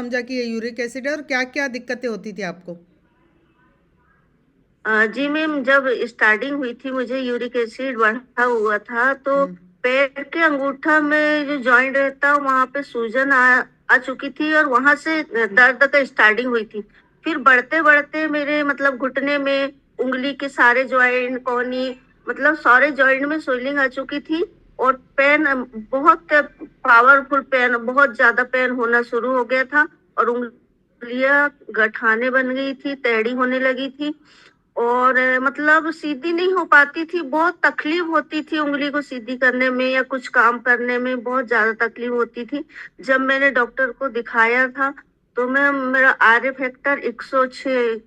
समझा कि ये यूरिक एसिड है और क्या क्या दिक्कतें होती थी आपको? जी मैम, जब स्टार्टिंग हुई थी मुझे यूरिक एसिड बढ़ा हुआ था, तो हम्म। पैर के अंगूठा में जो जॉइंट रहता वहां पे सूजन आ चुकी थी और वहां से दर्द का स्टार्टिंग हुई थी। फिर बढ़ते बढ़ते मेरे मतलब घुटने में, उंगली के सारे जॉइंट, कोहनी, मतलब सारे जॉइंट में स्वेलिंग आ चुकी थी। और पेन, बहुत पावरफुल पेन, बहुत ज्यादा पेन होना शुरू हो गया था। और उंगलियां गठाने बन गई थी, टेढ़ी होने लगी थी। और मतलब सीधी नहीं हो पाती थी, बहुत तकलीफ होती थी उंगली को सीधी करने में या कुछ काम करने में, बहुत ज्यादा तकलीफ होती थी। जब मैंने डॉक्टर को दिखाया था तो मैं मेरा आर फैक्टर 106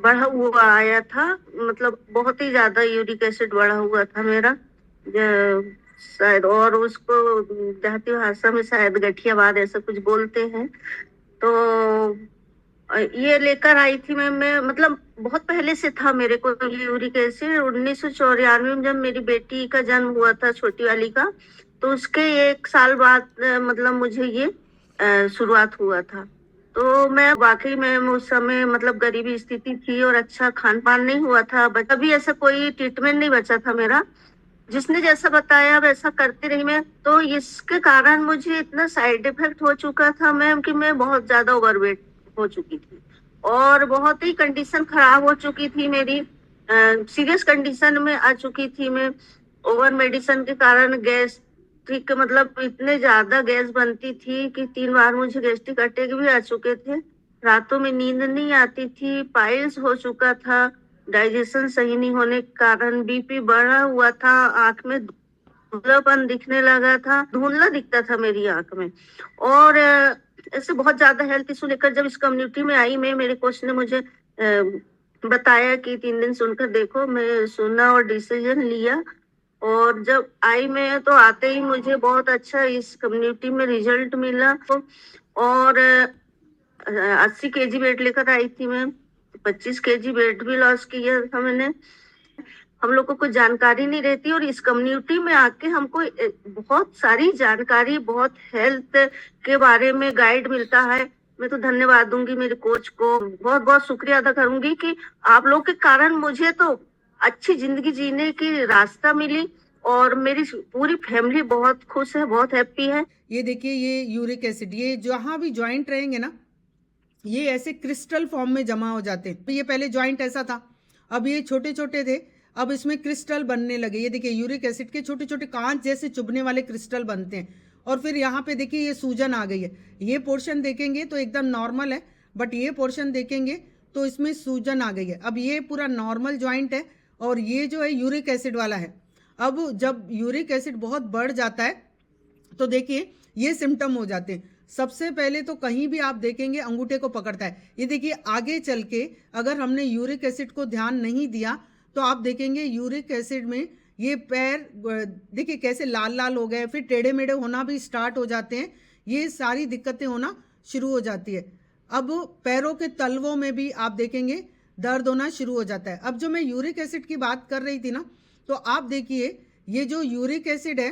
बढ़ा हुआ आया था। मतलब बहुत ही ज्यादा यूरिक एसिड बढ़ा हुआ था मेरा। शायद, और उसको देहाती भाषा में शायद गठियावाद ऐसा कुछ बोलते हैं। तो ये लेकर आई थी मैं मतलब बहुत पहले से था मेरे को ये यूरिक एसिड। 1994 में जब मेरी बेटी का जन्म हुआ था, छोटी वाली का, तो उसके 1 साल बाद मतलब मुझे ये शुरुआत हुआ था। तो मैं वाकई में उस समय मतलब गरीबी स्थिति थी और अच्छा खान पान नहीं हुआ था, अभी ऐसा कोई ट्रीटमेंट नहीं बचा था मेरा। जिसने जैसा बताया वैसा करती रही मैं, तो इसके कारण मुझे इतना साइड इफेक्ट हो चुका था मैम कि मैं बहुत ज्यादा ओवरवेट हो चुकी थी। और बहुत ही कंडीशन खराब हो चुकी थी मेरी, सीरियस कंडीशन में आ चुकी थी मैं। ओवर मेडिसिन के कारण गैस, ठीक मतलब इतने ज्यादा गैस बनती थी कि 3 बार मुझे गैस्ट्रिक अटैक भी आ चुके थे। रातों में नींद नहीं आती थी, पाइल्स हो चुका था, डाइजेशन सही नहीं होने के कारण बीपी बढ़ा हुआ था, आंख में धुंधलापन दिखने लगा था, धुंधला दिखता था मेरी आंख में। और ऐसे बहुत ज्यादा हेल्थ इशू लेकर जब इस कम्युनिटी में आई मैं, मेरे कोच ने मुझे बताया कि 3 दिन सुनकर देखो। मैं सुना और डिसीजन लिया। और जब आई मैं तो आते ही मुझे बहुत अच्छा इस कम्युनिटी में रिजल्ट मिला। और 80 केजी वेट लेकर आई थी मैं, 25 केजी वेट भी लॉस किया था मैंने। हम लोग को कुछ जानकारी नहीं रहती और इस कम्युनिटी में आके हमको बहुत सारी जानकारी, बहुत हेल्थ के बारे में गाइड मिलता है। मैं तो धन्यवाद दूंगी मेरे कोच को, बहुत बहुत शुक्रिया अदा करूंगी कि आप लोग के कारण मुझे तो अच्छी जिंदगी जीने की रास्ता मिली। और मेरी पूरी फैमिली बहुत खुश है, बहुत हैप्पी है। ये देखिए, ये यूरिक एसिड ये जहाँ भी जॉइंट रहेंगे ना, ये ऐसे क्रिस्टल फॉर्म में जमा हो जाते हैं। तो ये पहले जॉइंट ऐसा था, अब ये छोटे छोटे थे, अब इसमें क्रिस्टल बनने लगे। ये देखिए, यूरिक एसिड के छोटे छोटे कांच जैसे चुभने वाले क्रिस्टल बनते हैं। और फिर यहाँ पे देखिए ये सूजन आ गई है। ये पोर्शन देखेंगे तो एकदम नॉर्मल है, बट ये पोर्शन देखेंगे तो इसमें सूजन आ गई है। अब ये पूरा नॉर्मल जॉइंट है और ये जो है यूरिक एसिड वाला है। अब जब यूरिक एसिड बहुत बढ़ जाता है तो देखिए ये सिम्टम हो जाते हैं। सबसे पहले तो कहीं भी आप देखेंगे अंगूठे को पकड़ता है। ये देखिए, आगे चल के अगर हमने यूरिक एसिड को ध्यान नहीं दिया तो आप देखेंगे यूरिक एसिड में ये पैर देखिए कैसे लाल लाल हो गए, फिर टेढ़े मेढ़े होना भी स्टार्ट हो जाते हैं। ये सारी दिक्कतें होना शुरू हो जाती है। अब पैरों के तलवों में भी आप देखेंगे दर्द होना शुरू हो जाता है। अब जो मैं यूरिक एसिड की बात कर रही थी ना, तो आप देखिए ये जो यूरिक एसिड है,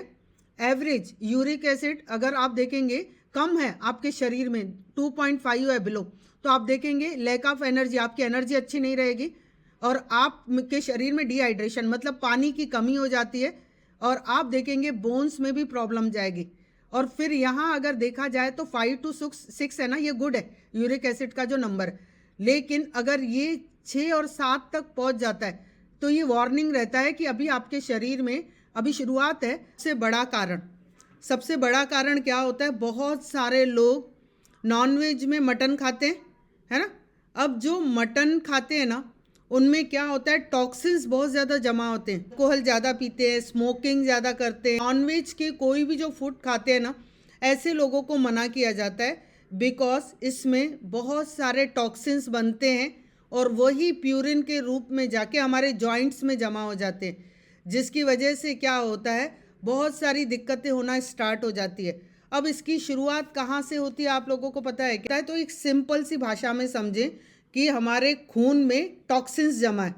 एवरेज यूरिक एसिड अगर आप देखेंगे कम है आपके शरीर में, 2.5 है बिलो, तो आप देखेंगे लैक ऑफ एनर्जी, आपकी एनर्जी अच्छी नहीं रहेगी और आपके शरीर में डिहाइड्रेशन मतलब पानी की कमी हो जाती है। और आप देखेंगे बोन्स में भी प्रॉब्लम जाएगी। और फिर यहाँ अगर देखा जाए तो 5 to 6 है ना, ये गुड है यूरिक एसिड का जो नंबर है। लेकिन अगर ये 6 और 7 तक पहुँच जाता है तो ये वार्निंग रहता है कि अभी आपके शरीर में अभी शुरुआत है। सबसे बड़ा कारण क्या होता है, बहुत सारे लोग नॉनवेज में मटन खाते हैं, है ना। अब जो मटन खाते हैं ना, उनमें क्या होता है, टॉक्सिन्स बहुत ज़्यादा जमा होते हैं। अल्कोहल ज़्यादा पीते हैं, स्मोकिंग ज़्यादा करते हैं। नॉनवेज के कोई भी जो फूड खाते हैं ना, ऐसे लोगों को मना किया जाता है, बिकॉज इसमें बहुत सारे टॉक्सिन्स बनते हैं और वही प्यूरिन के रूप में जाके हमारे जॉइंट्स में जमा हो जाते हैं, जिसकी वजह से क्या होता है, बहुत सारी दिक्कतें होना स्टार्ट हो जाती है। अब इसकी शुरुआत कहाँ से होती है आप लोगों को पता है क्या? तो एक सिंपल सी भाषा में समझें कि हमारे खून में टॉक्सिन्स जमा है,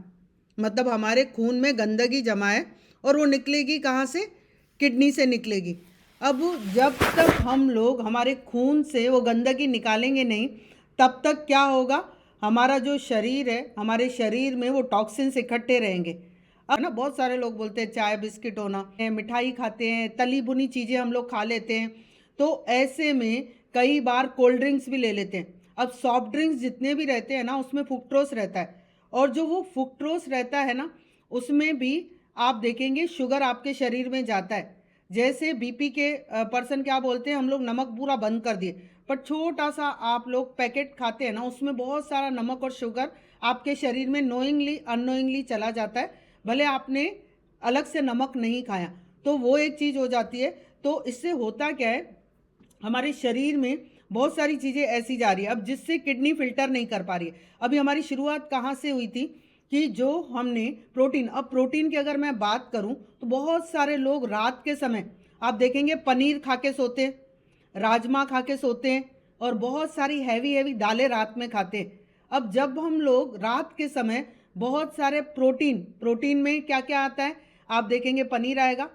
मतलब हमारे खून में गंदगी जमा है और वो निकलेगी कहाँ से, किडनी से निकलेगी। अब जब तक हम लोग हमारे खून से वो गंदगी निकालेंगे नहीं, तब तक क्या होगा, हमारा जो शरीर है, हमारे शरीर में वो टॉक्सिन्स इकट्ठे रहेंगे। अब ना बहुत सारे लोग बोलते हैं चाय बिस्किट होना, मिठाई खाते हैं, तली भुनी चीज़ें हम लोग खा लेते हैं, तो ऐसे में कई बार कोल्ड ड्रिंक्स भी ले लेते हैं। अब सॉफ्ट ड्रिंक्स जितने भी रहते हैं ना, उसमें फ्रुक्टोज रहता है, और जो वो फ्रुक्टोज रहता है ना, उसमें भी आप देखेंगे शुगर आपके शरीर में जाता है। जैसे बीपी के पर्सन क्या बोलते हैं, हम लोग नमक पूरा बंद कर दिए, पर छोटा सा आप लोग पैकेट खाते हैं ना, उसमें बहुत सारा नमक और शुगर आपके शरीर में नोइंगली अननोइंगली चला जाता है, भले आपने अलग से नमक नहीं खाया, तो वो एक चीज़ हो जाती है। तो इससे होता क्या है, हमारे शरीर में बहुत सारी चीज़ें ऐसी जा रही है अब, जिससे किडनी फिल्टर नहीं कर पा रही है। अभी हमारी शुरुआत कहाँ से हुई थी कि जो हमने प्रोटीन, अब प्रोटीन की अगर मैं बात करूं तो बहुत सारे लोग रात के समय आप देखेंगे पनीर खा के सोते हैं, राजमा खा के सोते हैं, और बहुत सारी हैवी हैवी दालें रात में खाते हैं। अब जब हम लोग रात के समय बहुत सारे प्रोटीन में क्या क्या आता है, आप देखेंगे पनीर आएगा,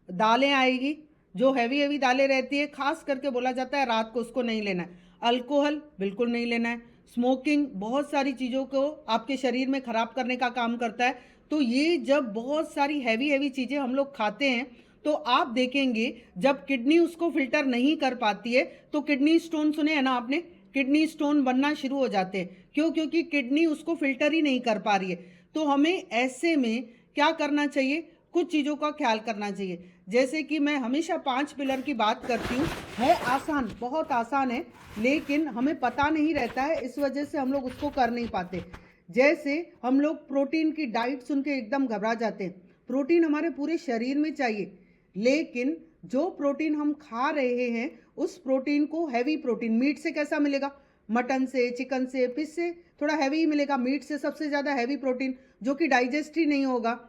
दालें आएगी, जो हैवी हैवी दालें रहती है, खास करके बोला जाता है रात को उसको नहीं लेना है। अल्कोहल बिल्कुल नहीं लेना है। स्मोकिंग बहुत सारी चीज़ों को आपके शरीर में ख़राब करने का काम करता है। तो ये जब बहुत सारी हैवी हैवी चीज़ें हम लोग खाते हैं, तो आप देखेंगे जब किडनी उसको फिल्टर नहीं कर पाती है, तो किडनी स्टोन, सुने हैं ना आपने, किडनी स्टोन बनना शुरू हो जाते हैं। क्यों? क्योंकि किडनी उसको फिल्टर ही नहीं कर पा रही है। तो हमें ऐसे में क्या करना चाहिए, कुछ चीज़ों का ख्याल करना चाहिए। जैसे कि मैं हमेशा 5 पिलर की बात करती हूँ, है आसान, बहुत आसान है, लेकिन हमें पता नहीं रहता है, इस वजह से हम लोग उसको कर नहीं पाते। जैसे हम लोग प्रोटीन की डाइट सुन के एकदम घबरा जाते हैं। प्रोटीन हमारे पूरे शरीर में चाहिए, लेकिन जो प्रोटीन हम खा रहे हैं, उस प्रोटीन को हैवी प्रोटीन मीट से कैसा मिलेगा, मटन से, चिकन से, फिश से थोड़ा हैवी ही मिलेगा, मीट से सबसे ज़्यादा हैवी प्रोटीन, जो कि डाइजेस्ट ही नहीं होगा,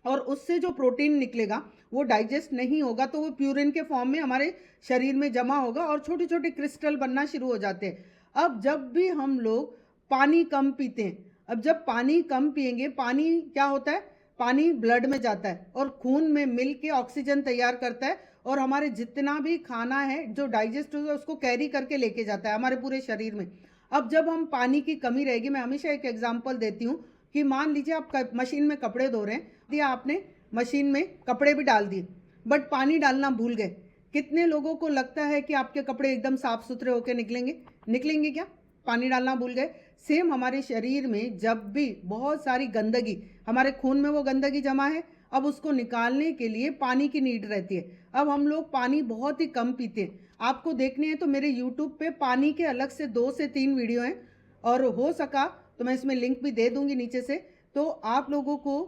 और उससे जो प्रोटीन निकलेगा वो डाइजेस्ट नहीं होगा, तो वो प्यूरिन के फॉर्म में हमारे शरीर में जमा होगा और छोटे छोटे क्रिस्टल बनना शुरू हो जाते हैं। अब जब भी हम लोग पानी कम पीते हैं, अब जब पानी कम पिएंगे, पानी क्या होता है, पानी ब्लड में जाता है और खून में मिल के ऑक्सीजन तैयार करता है, और हमारे जितना भी खाना है जो डाइजेस्ट होगा उसको कैरी करके लेके जाता है हमारे पूरे शरीर में। अब जब हम पानी की कमी रहेगी, मैं हमेशा एक एग्जाम्पल देती हूँ कि मान लीजिए आप मशीन में कपड़े धो रहे हैं, दिया आपने मशीन में कपड़े भी डाल दिए, बट पानी डालना भूल गए। कितने लोगों को लगता है कि आपके कपड़े एकदम साफ सुथरे होकर निकलेंगे? निकलेंगे क्या? पानी डालना भूल गए। सेम हमारे शरीर में जब भी बहुत सारी गंदगी, हमारे खून में वो गंदगी जमा है, अब उसको निकालने के लिए पानी की नीड रहती है। अब हम लोग पानी बहुत ही कम पीते हैं। आपको देखने हैं तो मेरे यूट्यूब पे पानी के अलग से 2 से 3 वीडियो हैं, और हो सका तो मैं इसमें लिंक भी दे दूंगी नीचे से। तो आप लोगों को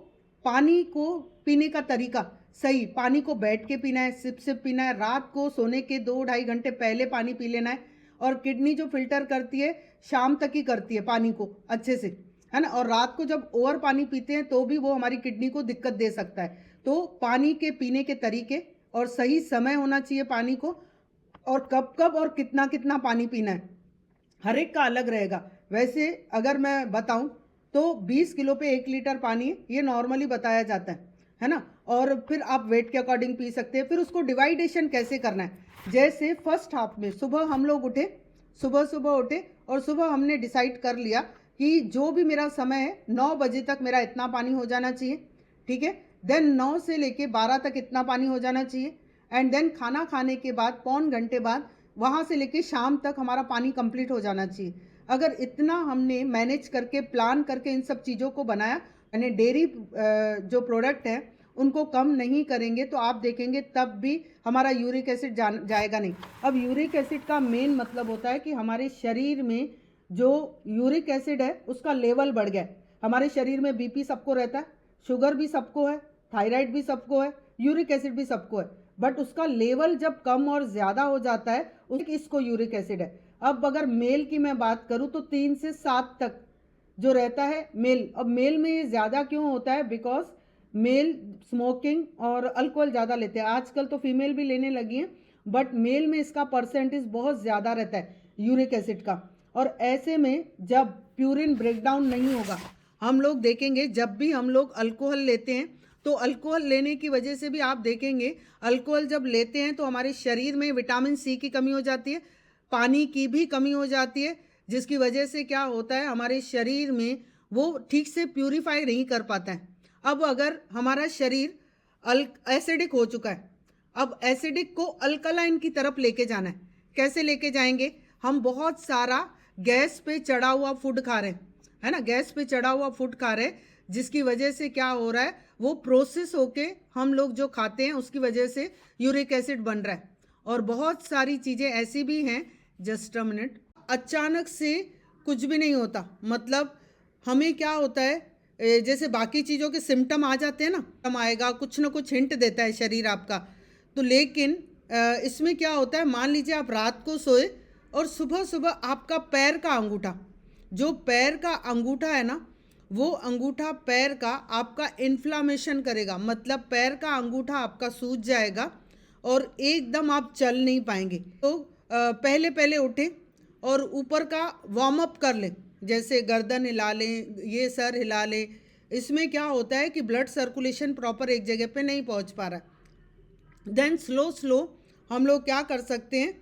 पानी को पीने का तरीका सही, पानी को बैठ के पीना है, सिप सिप पीना है, रात को सोने के 2-2.5 घंटे पहले पानी पी लेना है, और किडनी जो फिल्टर करती है शाम तक ही करती है पानी को अच्छे से, है ना। और रात को जब ओवर पानी पीते हैं तो भी वो हमारी किडनी को दिक्कत दे सकता है। तो पानी के पीने के तरीके और सही समय होना चाहिए पानी को, और कब कब और कितना कितना पानी पीना है, हर एक का अलग रहेगा। वैसे अगर मैं बताऊं तो 20 किलो पे 1 लीटर पानी है, ये नॉर्मली बताया जाता है ना। और फिर आप वेट के अकॉर्डिंग पी सकते हैं। फिर उसको डिवाइडेशन कैसे करना है, जैसे फर्स्ट हाफ में सुबह हम लोग उठे, सुबह उठे और सुबह हमने डिसाइड कर लिया कि जो भी मेरा समय है 9 बजे तक मेरा इतना पानी हो जाना चाहिए, ठीक है। देन 9 से लेके 12 तक इतना पानी हो जाना चाहिए, एंड देन खाना खाने के बाद 1.25 घंटे बाद वहाँ से लेके शाम तक हमारा पानी कंप्लीट हो जाना चाहिए। अगर इतना हमने मैनेज करके प्लान करके इन सब चीज़ों को बनाया, यानी डेयरी जो प्रोडक्ट है उनको कम नहीं करेंगे, तो आप देखेंगे तब भी हमारा यूरिक एसिड जाएगा नहीं। अब यूरिक एसिड का मेन मतलब होता है कि हमारे शरीर में जो यूरिक एसिड है उसका लेवल बढ़ गया। हमारे शरीर में बीपी सबको रहता है, शुगर भी सबको है, थायराइड भी सबको है, यूरिक एसिड भी सबको है, बट उसका लेवल जब कम और ज़्यादा हो जाता है इसको यूरिक एसिड है। अब अगर मेल की मैं बात करूं तो 3 से 7 तक जो रहता है मेल। अब मेल में ये ज़्यादा क्यों होता है, बिकॉज मेल स्मोकिंग और अल्कोहल ज़्यादा लेते हैं। आजकल तो फीमेल भी लेने लगी हैं, बट मेल में इसका परसेंटेज बहुत ज़्यादा रहता है यूरिक एसिड का। और ऐसे में जब प्यूरिन ब्रेकडाउन नहीं होगा, हम लोग देखेंगे जब भी हम लोग अल्कोहल लेते हैं तो अल्कोहल लेने की वजह से भी आप देखेंगे, अल्कोहल जब लेते हैं तो हमारे शरीर में विटामिन सी की कमी हो जाती है, पानी की भी कमी हो जाती है, जिसकी वजह से क्या होता है, हमारे शरीर में वो ठीक से प्यूरिफाई नहीं कर पाता है। अब अगर हमारा शरीर एसिडिक हो चुका है, अब एसिडिक को अल्कलाइन की तरफ लेके जाना है। कैसे लेके जाएंगे? हम बहुत सारा गैस पे चढ़ा हुआ फूड खा रहे हैं, है ना, गैस पे चढ़ा हुआ फूड खा रहे हैं, जिसकी वजह से क्या हो रहा है, वो प्रोसेस होके हम लोग जो खाते हैं उसकी वजह से यूरिक एसिड बन रहा है। और बहुत सारी चीज़ें ऐसी भी हैं, जस्ट अ मिनट, अचानक से कुछ भी नहीं होता, मतलब हमें क्या होता है, जैसे बाकी चीज़ों के सिम्टम आ जाते हैं ना, सिम्टम आएगा, कुछ ना कुछ हिंट देता है शरीर आपका। तो लेकिन इसमें क्या होता है, मान लीजिए आप रात को सोए और सुबह सुबह आपका पैर का अंगूठा, जो पैर का अंगूठा है ना, वो अंगूठा पैर का आपका इन्फ्लामेशन करेगा, मतलब पैर का अंगूठा आपका सूज जाएगा और एकदम आप चल नहीं पाएंगे। तो पहले पहले उठें और ऊपर का वार्म अप कर लें, जैसे गर्दन हिला लें, ये सर हिला लें। इसमें क्या होता है कि ब्लड सर्कुलेशन प्रॉपर एक जगह पे नहीं पहुंच पा रहा। देन स्लो स्लो हम लोग क्या कर सकते हैं,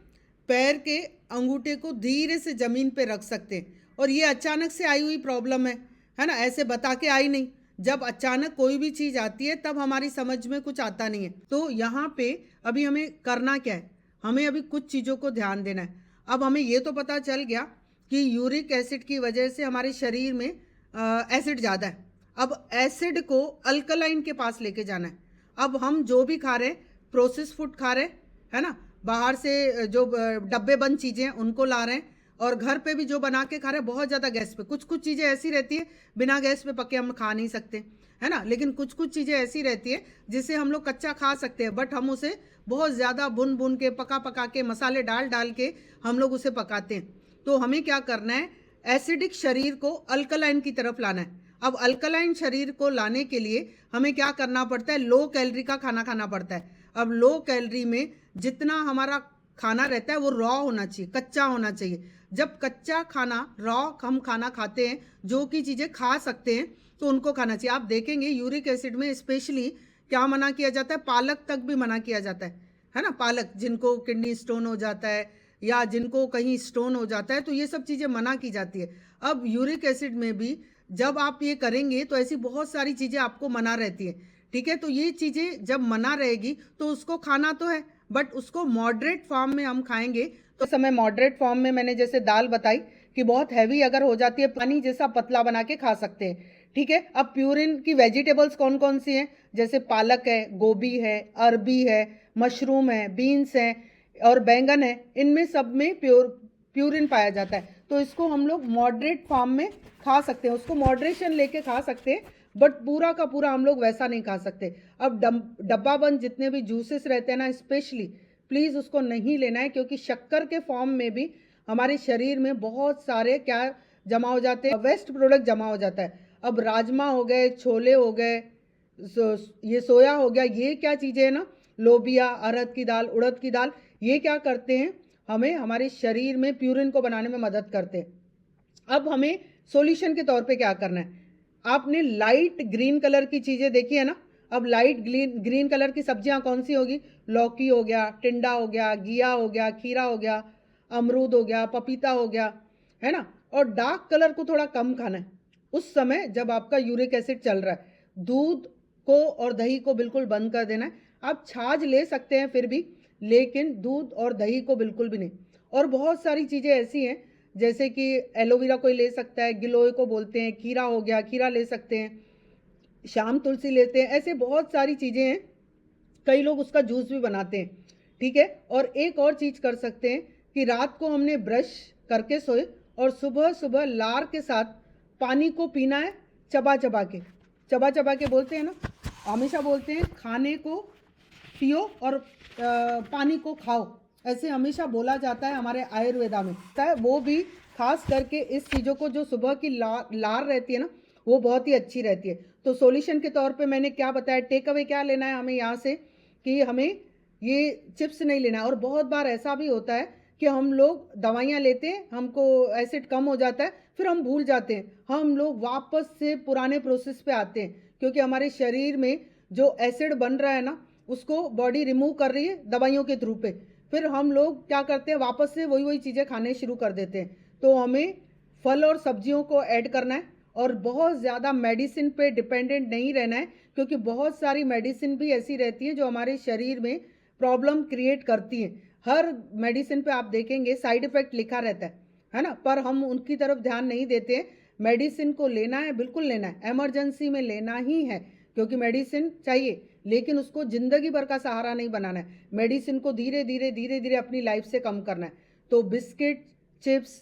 पैर के अंगूठे को धीरे से ज़मीन पे रख सकते हैं। और ये अचानक से आई हुई प्रॉब्लम है ना, ऐसे बता के आई नहीं। जब अचानक कोई भी चीज़ आती है तब हमारी समझ में कुछ आता नहीं है। तो यहाँ पे अभी हमें करना क्या है, हमें अभी कुछ चीज़ों को ध्यान देना है। अब हमें ये तो पता चल गया कि यूरिक एसिड की वजह से हमारे शरीर में एसिड ज़्यादा है। अब एसिड को अल्कलाइन के पास लेके जाना है। अब हम जो भी खा रहे हैं, प्रोसेस फूड खा रहे हैं, है ना, बाहर से जो डब्बे बंद चीज़ें हैं उनको ला रहे हैं, और घर पे भी जो बना के खा रहे हैं बहुत ज़्यादा गैस पे। कुछ कुछ चीज़ें ऐसी रहती है बिना गैस पे पके हम खा नहीं सकते, है ना, लेकिन कुछ कुछ चीज़ें ऐसी रहती है जिसे हम लोग कच्चा खा सकते हैं, बट हम उसे बहुत ज़्यादा भुन भुन के, पका पका के, मसाले डाल डाल के हम लोग उसे पकाते हैं। तो हमें क्या करना है, एसिडिक शरीर को अल्कलाइन की तरफ लाना है। अब अल्कलाइन शरीर को लाने के लिए हमें क्या करना पड़ता है, लो कैलोरी का खाना खाना पड़ता है। अब लो कैलोरी में जितना हमारा खाना रहता है वो रॉ होना चाहिए, कच्चा होना चाहिए। जब कच्चा खाना, रॉ हम खाना खाते हैं, जो कि चीज़ें खा सकते हैं, तो उनको खाना चाहिए। आप देखेंगे यूरिक एसिड में स्पेशली क्या मना किया जाता है, पालक तक भी मना किया जाता है ना, पालक, जिनको किडनी स्टोन हो जाता है या जिनको कहीं स्टोन हो जाता है, तो ये सब चीज़ें मना की जाती है। अब यूरिक एसिड में भी जब आप ये करेंगे तो ऐसी बहुत सारी चीज़ें आपको मना रहती है, ठीक है। तो ये चीज़ें जब मना रहेगी तो उसको खाना तो है, बट उसको मॉडरेट फॉर्म में हम खाएंगे। तो समय मॉडरेट फॉर्म में मैंने जैसे दाल बताई कि बहुत हैवी अगर हो जाती है, पानी जैसा पतला बना के खा सकते हैं, ठीक है। अब प्यूरिन की वेजिटेबल्स कौन कौन सी हैं, जैसे पालक है, गोभी है, अरबी है, मशरूम है, बीन्स है और बैंगन है, इनमें सब में प्यूरिन पाया जाता है। तो इसको हम लोग मॉडरेट फॉर्म में खा सकते हैं, उसको मॉडरेशन लेके खा सकते हैं, बट पूरा का पूरा हम लोग वैसा नहीं खा सकते। अब डब्बा बंद जितने भी जूसेस रहते हैं ना, स्पेशली प्लीज़ उसको नहीं लेना है, क्योंकि शक्कर के फॉर्म में भी हमारे शरीर में बहुत सारे क्या जमा हो जाते हैं, वेस्ट प्रोडक्ट जमा हो जाता है। अब राजमा हो गए, छोले हो गए, ये सोया हो गया, ये क्या चीज़ें हैं ना, लोबिया, अरहर की दाल, उड़द की दाल, ये क्या करते हैं, हमें हमारे शरीर में प्यूरिन को बनाने में मदद करते हैं। अब हमें सॉल्यूशन के तौर पे क्या करना है, आपने लाइट ग्रीन कलर की चीज़ें देखी है ना। अब लाइट ग्रीन कलर की सब्जियां कौन सी होगी, लौकी हो गया, टिंडा हो गया, घिया हो गया, खीरा हो गया, अमरूद हो गया, पपीता हो गया, है ना। और डार्क कलर को थोड़ा कम खाना है उस समय जब आपका यूरिक एसिड चल रहा है। दूध को और दही को बिल्कुल बंद कर देना है। आप छाछ ले सकते हैं फिर भी, लेकिन दूध और दही को बिल्कुल भी नहीं। और बहुत सारी चीज़ें ऐसी हैं, जैसे कि एलोवेरा कोई ले सकता है, गिलोय को बोलते हैं, खीरा हो गया, खीरा ले सकते हैं, शाम तुलसी लेते हैं, ऐसे बहुत सारी चीज़ें हैं, कई लोग उसका जूस भी बनाते हैं, ठीक है। और एक और चीज़ कर सकते हैं कि रात को हमने ब्रश करके सोए और सुबह सुबह लार के साथ पानी को पीना है, चबा चबा के बोलते हैं ना, हमेशा बोलते हैं खाने को पियो और पानी को खाओ, ऐसे हमेशा बोला जाता है हमारे आयुर्वेदा में। वो भी खास करके इस चीज़ों को, जो सुबह की लार रहती है ना, वो बहुत ही अच्छी रहती है। तो सॉल्यूशन के तौर पे मैंने क्या बताया, टेक अवे क्या लेना है हमें यहाँ से, कि हमें ये चिप्स नहीं लेना है। और बहुत बार ऐसा भी होता है कि हम लोग दवाइयाँ लेते हैं, हमको एसिड कम हो जाता है, फिर हम भूल जाते हैं, हम लोग वापस से पुराने प्रोसेस पे आते हैं, क्योंकि हमारे शरीर में जो एसिड बन रहा है ना उसको बॉडी रिमूव कर रही है दवाइयों के थ्रू पे, फिर हम लोग क्या करते हैं वापस से वही चीज़ें खाने शुरू कर देते हैं। तो हमें फल और सब्जियों को ऐड करना है और बहुत ज़्यादा मेडिसिन पे डिपेंडेंट नहीं रहना है, क्योंकि बहुत सारी मेडिसिन भी ऐसी रहती हैं जो हमारे शरीर में प्रॉब्लम क्रिएट करती हैं। हर मेडिसिन पे आप देखेंगे साइड इफ़ेक्ट लिखा रहता है ना, पर हम उनकी तरफ ध्यान नहीं देते हैं। मेडिसिन को लेना है, बिल्कुल लेना है, एमरजेंसी में लेना ही है, क्योंकि मेडिसिन चाहिए, लेकिन उसको ज़िंदगी भर का सहारा नहीं बनाना है। मेडिसिन को धीरे धीरे अपनी लाइफ से कम करना है। तो बिस्किट, चिप्स,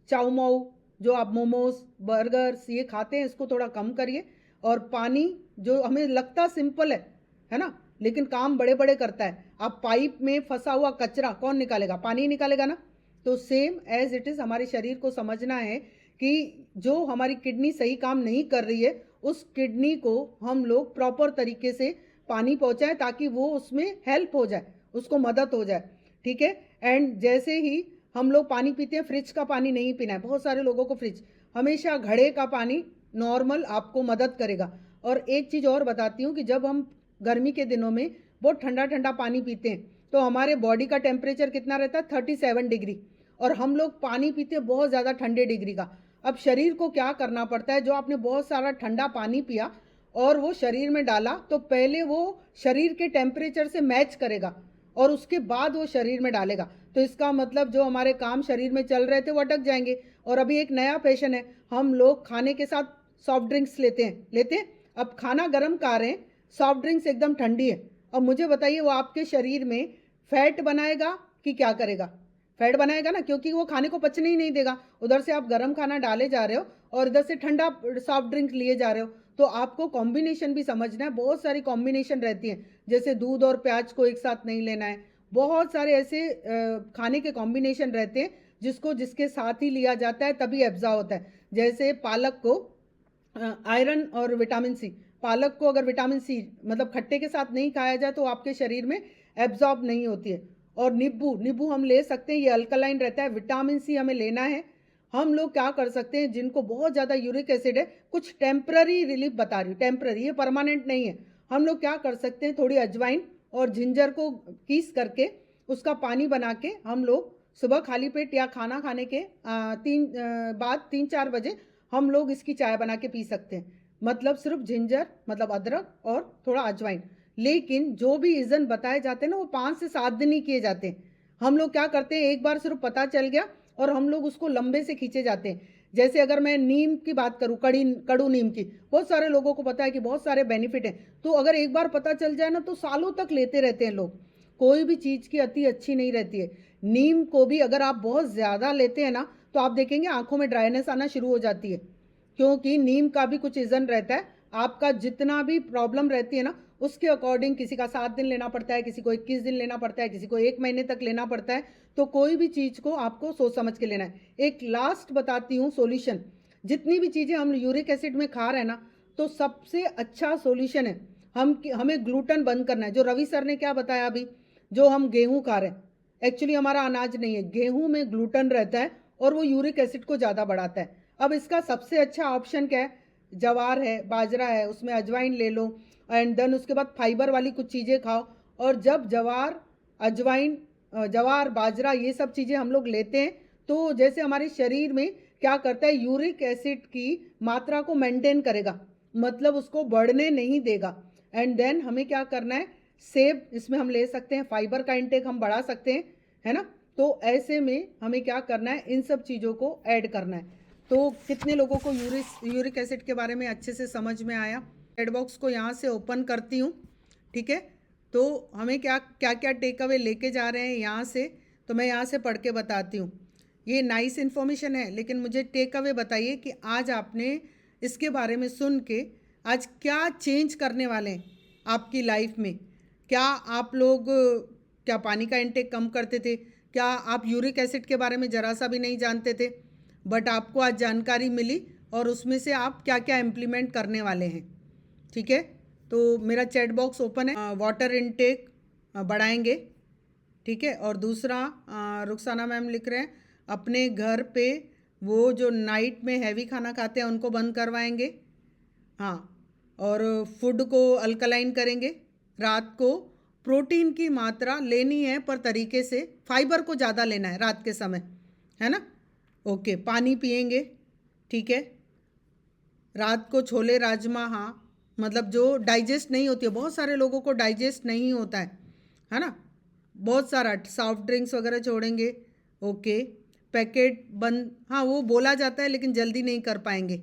चाउ माऊ, जो आप मोमोज, बर्गर्स ये खाते हैं, इसको थोड़ा कम करिए। और पानी, जो हमें लगता सिंपल है ना, लेकिन काम बड़े बड़े करता है। आप पाइप में फंसा हुआ कचरा कौन निकालेगा? पानी ही निकालेगा ना। तो सेम एज इट इज़ हमारे शरीर को समझना है कि जो हमारी किडनी सही काम नहीं कर रही है, उस किडनी को हम लोग प्रॉपर तरीके से पानी पहुँचाएँ ताकि वो उसमें हेल्प हो जाए, उसको मदद हो जाए, ठीक है। एंड जैसे ही हम लोग पानी पीते हैं, फ्रिज का पानी नहीं पीना है। बहुत सारे लोगों को फ्रिज, हमेशा घड़े का पानी नॉर्मल आपको मदद करेगा। और एक चीज़ और बताती हूँ कि जब हम गर्मी के दिनों में बहुत ठंडा ठंडा पानी पीते हैं तो हमारे बॉडी का टेम्परेचर कितना रहता है? 37 डिग्री, और हम लोग पानी पीते हैं बहुत ज़्यादा ठंडे डिग्री का। अब शरीर को क्या करना पड़ता है? जो आपने बहुत सारा ठंडा पानी पिया और वो शरीर में डाला, तो पहले वो शरीर के टेम्परेचर से मैच करेगा और उसके बाद वो शरीर में डालेगा। तो इसका मतलब जो हमारे काम शरीर में चल रहे थे वो अटक जाएंगे। और अभी एक नया फैशन है, हम लोग खाने के साथ सॉफ्ट ड्रिंक्स लेते हैं। अब खाना गर्म खा रहे हैं, सॉफ्ट ड्रिंक्स एकदम ठंडी है। अब मुझे बताइए वो आपके शरीर में फैट बनाएगा कि क्या करेगा? फैट बनाएगा ना, क्योंकि वो खाने को पचने ही नहीं देगा। उधर से आप गर्म खाना डाले जा रहे हो और इधर से ठंडा सॉफ्ट ड्रिंक लिए जा रहे हो। तो आपको कॉम्बिनेशन भी समझना है। बहुत सारी कॉम्बिनेशन रहती हैं, जैसे दूध और प्याज को एक साथ नहीं लेना है। बहुत सारे ऐसे खाने के कॉम्बिनेशन रहते हैं जिसको जिसके साथ ही लिया जाता है तभी एब्जॉर्ब होता है। जैसे पालक को आयरन और विटामिन सी, पालक को अगर विटामिन सी मतलब खट्टे के साथ नहीं खाया जाए तो आपके शरीर में एब्जॉर्ब नहीं होती है। और नींबू हम ले सकते हैं, ये अल्कलाइन रहता है, विटामिन सी हमें लेना है। हम लोग क्या कर सकते हैं, जिनको बहुत ज़्यादा यूरिक एसिड है, कुछ टेम्पररी रिलीफ बता रही हूँ, टेम्पररी, ये परमानेंट नहीं है। हम लोग क्या कर सकते हैं, थोड़ी अजवाइन और जिंजर को पीस करके उसका पानी बना के हम लोग सुबह खाली पेट या खाना खाने के बाद 3-4 बजे हम लोग इसकी चाय बना के पी सकते हैं। मतलब सिर्फ जिंजर, मतलब अदरक और थोड़ा अजवाइन। लेकिन जो भी इज़न बताए जाते हैं ना, वो 5 से 7 दिन ही किए जाते हैं। हम लोग क्या करते हैं, एक बार सिर्फ पता चल गया और हम लोग उसको लंबे से खींचे जाते हैं। जैसे अगर मैं नीम की बात करूँ, कड़ू नीम की, बहुत सारे लोगों को पता है कि बहुत सारे बेनिफिट हैं। तो अगर एक बार पता चल जाए ना तो सालों तक लेते रहते हैं लोग। कोई भी चीज़ की अति अच्छी नहीं रहती है। नीम को भी अगर आप बहुत ज़्यादा लेते हैं ना तो आप देखेंगे आंखों में ड्राइनेस आना शुरू हो जाती है, क्योंकि नीम का भी कुछ इज़न रहता है। आपका जितना भी प्रॉब्लम रहती है ना उसके अकॉर्डिंग किसी का 7 दिन लेना पड़ता है, किसी को 21 दिन लेना पड़ता है, किसी को 1 महीने तक लेना पड़ता है। तो कोई भी चीज़ को आपको सोच समझ के लेना है। एक लास्ट बताती हूँ सॉल्यूशन। जितनी भी चीज़ें हम यूरिक एसिड में खा रहे हैं ना, तो सबसे अच्छा सॉल्यूशन है हमें ग्लूटेन बंद करना है। जो रवि सर ने क्या बताया अभी, जो हम गेहूँ खा रहे हैं, एक्चुअली हमारा अनाज नहीं है, गेहूँ में ग्लूटेन रहता है और वो यूरिक एसिड को ज़्यादा बढ़ाता है। अब इसका सबसे अच्छा ऑप्शन क्या है? जवार है, बाजरा है, उसमें अजवाइन ले लो एंड देन उसके बाद फाइबर वाली कुछ चीज़ें खाओ। और जब जवार, अजवाइन, जवार, बाजरा ये सब चीज़ें हम लोग लेते हैं तो जैसे हमारे शरीर में क्या करता है, यूरिक एसिड की मात्रा को मेंटेन करेगा, मतलब उसको बढ़ने नहीं देगा। एंड देन हमें क्या करना है, सेब इसमें हम ले सकते हैं, फाइबर का इंटेक हम बढ़ा सकते हैं, है ना। तो ऐसे में हमें क्या करना है, इन सब चीज़ों को ऐड करना है। तो कितने लोगों को यूरिक एसिड के बारे में अच्छे से समझ में आया? चैट बॉक्स को यहाँ से ओपन करती हूँ, ठीक है। तो हमें क्या क्या टेक अवे लेके जा रहे हैं यहाँ से, तो मैं यहाँ से पढ़ के बताती हूँ। ये नाइस इन्फॉर्मेशन है, लेकिन मुझे टेक अवे बताइए कि आज आपने इसके बारे में सुन के आज क्या चेंज करने वाले हैं आपकी लाइफ में। क्या आप लोग क्या पानी का इंटेक कम करते थे? क्या आप यूरिक एसिड के बारे में ज़रा सा भी नहीं जानते थे? बट आपको आज जानकारी मिली और उसमें से आप क्या क्या इम्प्लीमेंट करने वाले हैं, ठीक है। तो मेरा चैट बॉक्स ओपन है, वाटर इनटेक बढ़ाएंगे, ठीक है। और दूसरा रुखसाना मैम लिख रहे हैं अपने घर पे वो जो नाइट में हैवी खाना खाते हैं उनको बंद करवाएंगे। हाँ, और फूड को अल्कलाइन करेंगे। रात को प्रोटीन की मात्रा लेनी है पर तरीके से, फाइबर को ज़्यादा लेना है रात के समय, है ना। ओके, पानी पिएंगे, ठीक है। रात को छोले राजमा, हाँ, मतलब जो डाइजेस्ट नहीं होती है, बहुत सारे लोगों को डाइजेस्ट नहीं होता है ना। बहुत सारा सॉफ्ट ड्रिंक्स वगैरह छोड़ेंगे। ओके, पैकेट बंद, हाँ वो बोला जाता है लेकिन जल्दी नहीं कर पाएंगे।